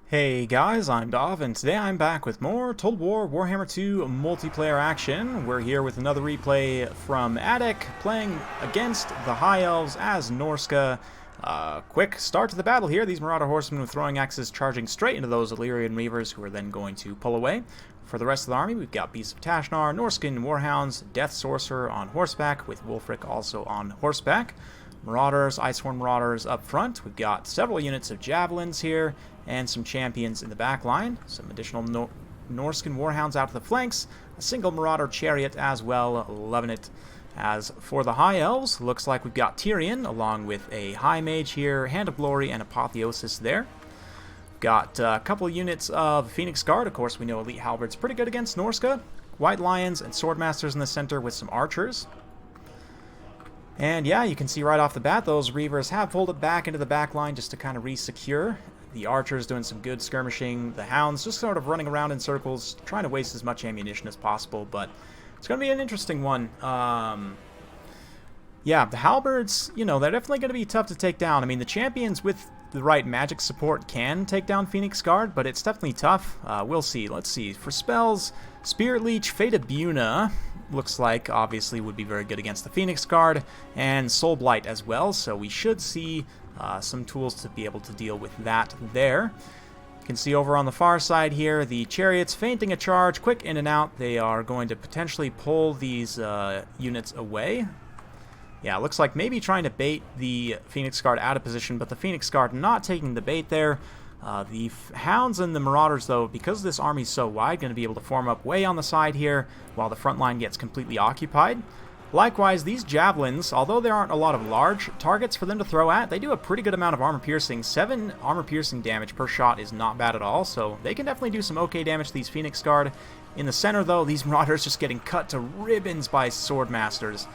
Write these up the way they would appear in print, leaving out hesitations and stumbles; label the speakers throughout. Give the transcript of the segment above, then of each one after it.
Speaker 1: Hey guys, I'm Dov, and today I'm back with more Total War Warhammer 2 multiplayer action. We're here with another replay from Attic, playing against the High Elves as Norsca. Quick start to the battle here. These Marauder Horsemen with throwing axes charging straight into those Illyrian Reavers, who are then going to pull away. For the rest of the army, we've got Beasts of Tashnar, Norscan Warhounds, Death Sorcerer on horseback, with WULFRIK also on horseback. Marauders, Icehorn Marauders up front. We've got several units of Javelins here, and some champions in the back line. Some additional Norscan Warhounds out to the flanks. A single Marauder Chariot as well. Loving it. As for the High Elves, looks like we've got TYRION along with a High Mage here, Hand of Glory, and Apotheosis there. Got a couple units of Phoenix Guard. Of course, we know Elite Halberd's pretty good against Norsca. White Lions and Swordmasters in the center with some Archers. And yeah, you can see right off the bat, those Reavers have pulled it back into the back line just to kind of re-secure. The Archers doing some good skirmishing. The Hounds just sort of running around in circles, trying to waste as much ammunition as possible. But it's going to be an interesting one. Yeah, the Halberds, you know, they're definitely going to be tough to take down. I mean, the champions with the right magic support can take down Phoenix Guard, but it's definitely tough. We'll see. Let's see. For spells, Spirit Leech, Fate of Buna looks like obviously would be very good against the Phoenix Guard, and Soul Blight as well, so we should see some tools to be able to deal with that there. You can see over on the far side here, the Chariots feinting a charge, quick in and out. They are going to potentially pull these units away. Yeah, looks like maybe trying to bait the Phoenix Guard out of position, but the Phoenix Guard not taking the bait there. The Hounds and the Marauders, though, because this army's so wide, going to be able to form up way on the side here while the front line gets completely occupied. Likewise, these Javelins, although there aren't a lot of large targets for them to throw at, they do a pretty good amount of armor piercing. 7 armor piercing damage per shot is not bad at all, so they can definitely do some okay damage to these Phoenix Guard. In the center, though, these Marauders just getting cut to ribbons by Swordmasters.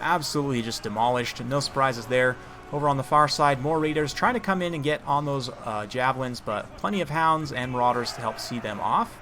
Speaker 1: Absolutely just demolished. No surprises there. Over on the far side, more Raiders trying to come in and get on those Javelins, but plenty of Hounds and Marauders to help see them off.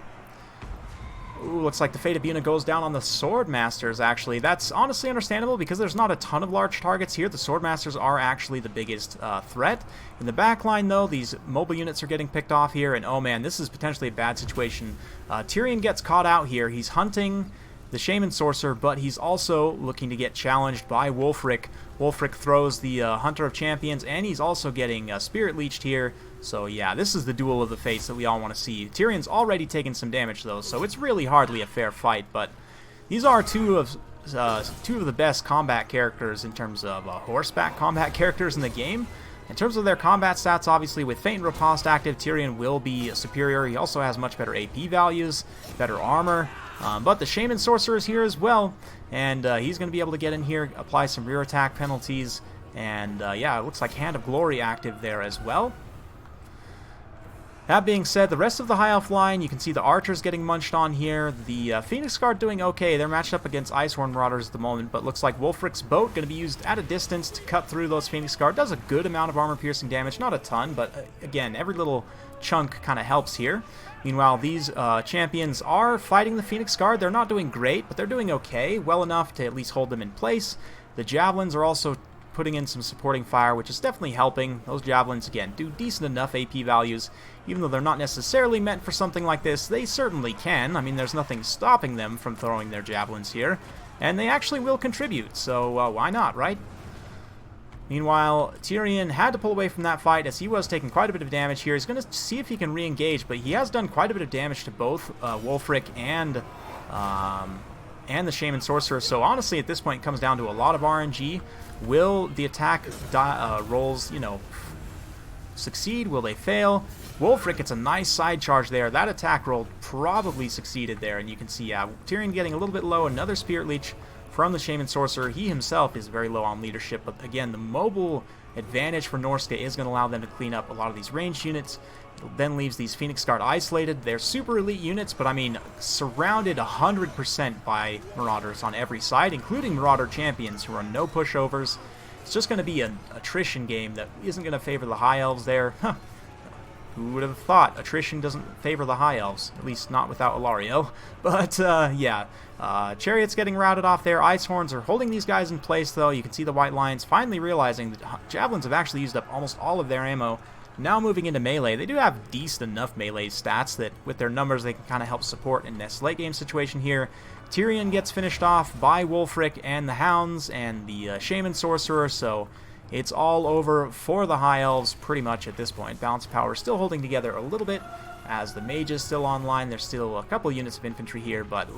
Speaker 1: Ooh, looks like the Fate of Buna goes down on the Swordmasters, actually. That's honestly understandable because there's not a ton of large targets here. The Swordmasters are actually the biggest threat. In the back line, though, these mobile units are getting picked off here, and oh man, this is potentially a bad situation. TYRION gets caught out here. He's hunting the Shaman Sorcerer, but he's also looking to get challenged by WULFRIK. WULFRIK throws the Hunter of Champions, and he's also getting Spirit Leeched here. So yeah, this is the duel of the fates that we all want to see. Tyrion's already taken some damage, though, so it's really hardly a fair fight, but these are two of the best combat characters in terms of horseback combat characters in the game. In terms of their combat stats, obviously, with Feint and Riposte active, TYRION will be superior. He also has much better AP values, better armor. But the Shaman Sorcerer is here as well, and he's going to be able to get in here, apply some rear attack penalties, and yeah, it looks like Hand of Glory active there as well. That being said, the rest of the High Elf line, you can see the Archers getting munched on here. The Phoenix Guard doing okay. They're matched up against Icehorn Marauders at the moment, but looks like WULFRIK's boat going to be used at a distance to cut through those Phoenix Guard. Does a good amount of armor-piercing damage. Not a ton, but again, every little chunk kind of helps here. Meanwhile, these champions are fighting the Phoenix Guard. They're not doing great, but they're doing okay. Well enough to at least hold them in place. The Javelins are also putting in some supporting fire, which is definitely helping. Those Javelins, again, do decent enough AP values. Even though they're not necessarily meant for something like this, they certainly can. I mean, there's nothing stopping them from throwing their Javelins here. And they actually will contribute, so why not, right? Meanwhile, TYRION had to pull away from that fight as he was taking quite a bit of damage here. He's going to see if he can re-engage, but he has done quite a bit of damage to both WULFRIK and the Shaman Sorcerer. So honestly, at this point, it comes down to a lot of RNG. Will the attack rolls, you know, succeed? Will they fail? WULFRIK gets a nice side charge there. That attack roll probably succeeded there, and you can see TYRION getting a little bit low. Another Spirit Leech from the Shaman Sorcerer. He himself is very low on leadership, but again, the mobile advantage for Norsca is going to allow them to clean up a lot of these ranged units. It then leaves these Phoenix Guard isolated. They're super elite units, but I mean, surrounded 100% by Marauders on every side, including Marauder Champions who are no pushovers. It's just going to be an attrition game that isn't going to favor the High Elves there. Who would have thought attrition doesn't favor the High Elves? At least not without Ilario. But, yeah. Chariots getting routed off there. Icehorns are holding these guys in place, though. You can see the White Lions finally realizing that Javelins have actually used up almost all of their ammo. Now moving into melee, they do have decent enough melee stats that with their numbers they can kind of help support in this late game situation here. TYRION gets finished off by WULFRIK and the Hounds and the Shaman Sorcerer, so it's all over for the High Elves pretty much at this point. Balance of Power still holding together a little bit as the Mage is still online. There's still a couple units of infantry here, but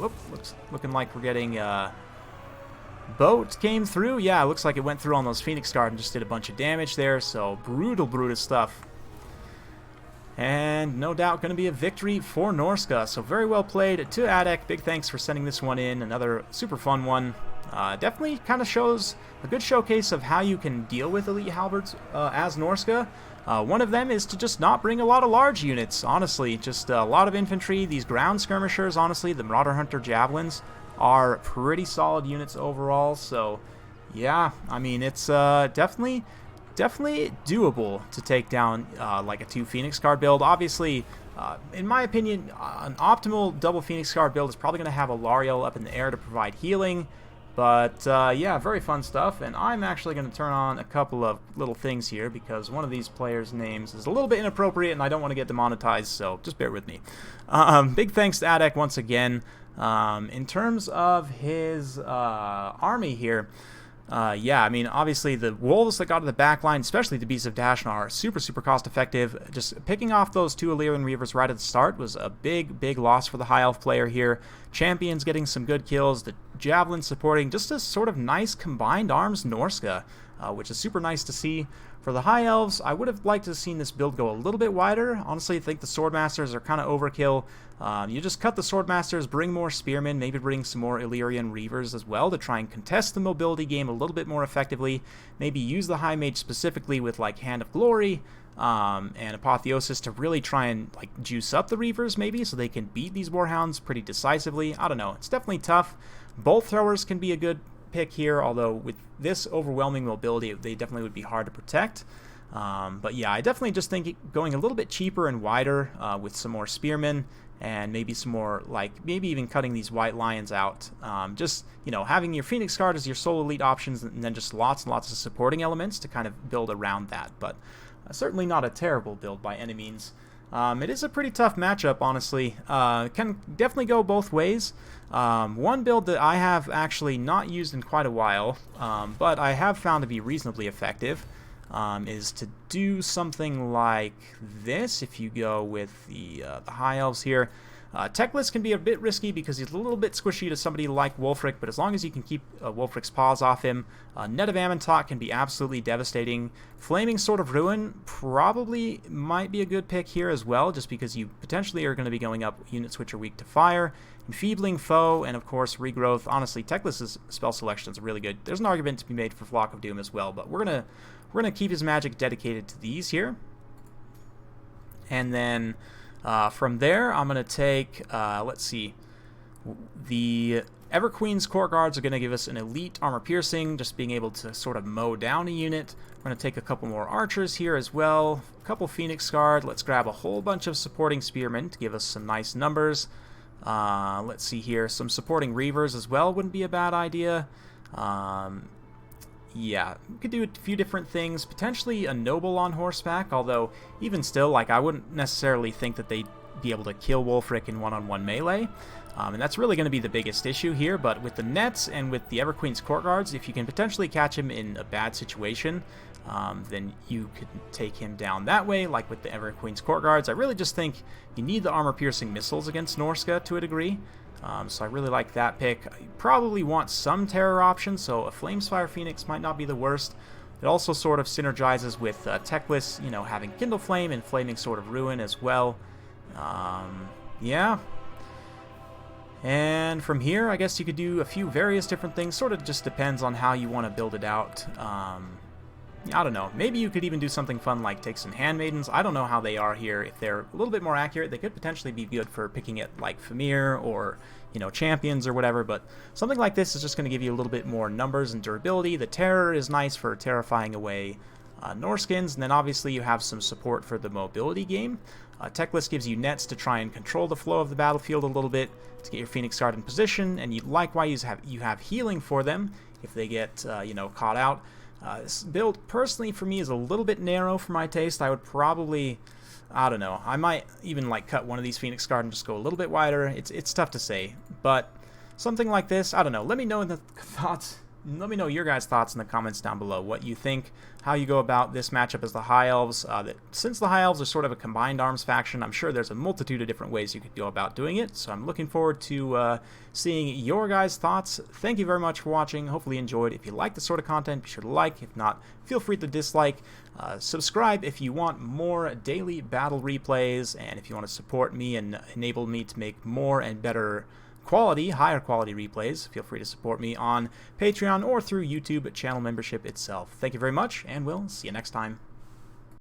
Speaker 1: looking like we're getting... Boat came through. Yeah, it looks like it went through on those Phoenix Guard and just did a bunch of damage there, so brutal stuff. And no doubt going to be a victory for Norsca. So very well played to Adek. Big thanks for sending this one in. Another super fun one. Definitely kind of shows a good showcase of how you can deal with elite halberds as Norsca. One of them is to just not bring a lot of large units, honestly. Just a lot of infantry. These ground skirmishers, honestly, the Marauder Hunter Javelins are pretty solid units overall. So yeah, I mean, it's definitely doable to take down like a 2 Phoenix Guard build. Obviously, in my opinion, an optimal double Phoenix Guard build is probably going to have a Lariel up in the air to provide healing. But yeah, very fun stuff. And I'm actually going to turn on a couple of little things here because one of these players' names is a little bit inappropriate and I don't want to get demonetized, so just bear with me. Big thanks to Adek once again. In terms of his army here, yeah, I mean, obviously the wolves that got to the back line, especially the Beasts of Dashnar, are super cost effective. Just picking off those 2 Illyrian Reavers right at the start was a big loss for the High Elf player here. Champions getting some good kills, the Javelin supporting just a sort of nice combined arms Norsca, which is super nice to see. For the High Elves, I would have liked to have seen this build go a little bit wider. Honestly, I think the Swordmasters are kind of overkill. You just cut the Swordmasters, bring more Spearmen, maybe bring some more Illyrian Reavers as well to try and contest the mobility game a little bit more effectively. Maybe use the High Mage specifically with like Hand of Glory and Apotheosis to really try and like juice up the Reavers maybe so they can beat these Warhounds pretty decisively. I don't know. It's definitely tough. Bolt Throwers can be a good pick here, although with this overwhelming mobility they definitely would be hard to protect. But yeah, I definitely just think going a little bit cheaper and wider with some more Spearmen and maybe some more, like, maybe even cutting these White Lions out. Just, you know, having your Phoenix Guard as your sole elite options and then just lots and lots of supporting elements to kind of build around that. But certainly not a terrible build by any means. It is a pretty tough matchup, honestly. Can definitely go both ways. One build that I have actually not used in quite a while, but I have found to be reasonably effective, is to do something like this. If you go with the High Elves here, Teclis can be a bit risky because he's a little bit squishy to somebody like WULFRIK, but as long as you can keep WULFRIK's paws off him, Net of Amentot can be absolutely devastating. Flaming Sword of Ruin probably might be a good pick here as well, just because you potentially are going to be going up units which are weak to fire. Enfeebling Foe, and of course Regrowth. Honestly, Teclis' spell selection is really good. There's an argument to be made for Flock of Doom as well, but we're gonna keep his magic dedicated to these here. And then from there, I'm going to take, let's see, the Everqueen's Court Guards are going to give us an elite armor piercing, just being able to sort of mow down a unit. We're going to take a couple more archers here as well, a couple Phoenix Guard. Let's grab a whole bunch of supporting spearmen to give us some nice numbers. Let's see here, some supporting Reavers as well wouldn't be a bad idea. Yeah, we could do a few different things. Potentially a noble on horseback, although even still, like, I wouldn't necessarily think that they'd be able to kill WULFRIK in one-on-one melee. And that's really going to be the biggest issue here, but with the nets and with the Everqueen's Court Guards, if you can potentially catch him in a bad situation, then you could take him down that way, like with the Everqueen's Court Guards. I really just think you need the armor-piercing missiles against Norsca to a degree. So I really like that pick. You probably want some terror options, so a Flamespire Phoenix might not be the worst. It also sort of synergizes with Teclis, you know, having Kindle Flame and Flaming Sword of Ruin as well. Yeah. And from here, I guess you could do a few various different things. Sort of just depends on how you want to build it out. I don't know. Maybe you could even do something fun like take some Handmaidens. I don't know how they are here. If they're a little bit more accurate, they could potentially be good for picking it like Famir or, you know, Champions or whatever. But something like this is just going to give you a little bit more numbers and durability. The Terror is nice for terrifying away Norskins. And then obviously you have some support for the mobility game. Teclis gives you nets to try and control the flow of the battlefield a little bit to get your Phoenix Guard in position. And you likewise you have healing for them if they get, you know, caught out. This build, personally, for me, is a little bit narrow for my taste. I would probably, I don't know, I might even like cut one of these Phoenix Guard and just go a little bit wider. It's tough to say, but something like this, I don't know. Let me know in the thoughts. Let me know your guys' thoughts in the comments down below. What you think, how you go about this matchup as the High Elves. Since the High Elves are sort of a combined arms faction, I'm sure there's a multitude of different ways you could go about doing it. So I'm looking forward to seeing your guys' thoughts. Thank you very much for watching. Hopefully you enjoyed. If you like this sort of content, be sure to like. If not, feel free to dislike. Subscribe if you want more daily battle replays, and if you want to support me and enable me to make more and better quality, higher quality replays, feel free to support me on Patreon or through YouTube channel membership itself. Thank you very much, and we'll see you next time.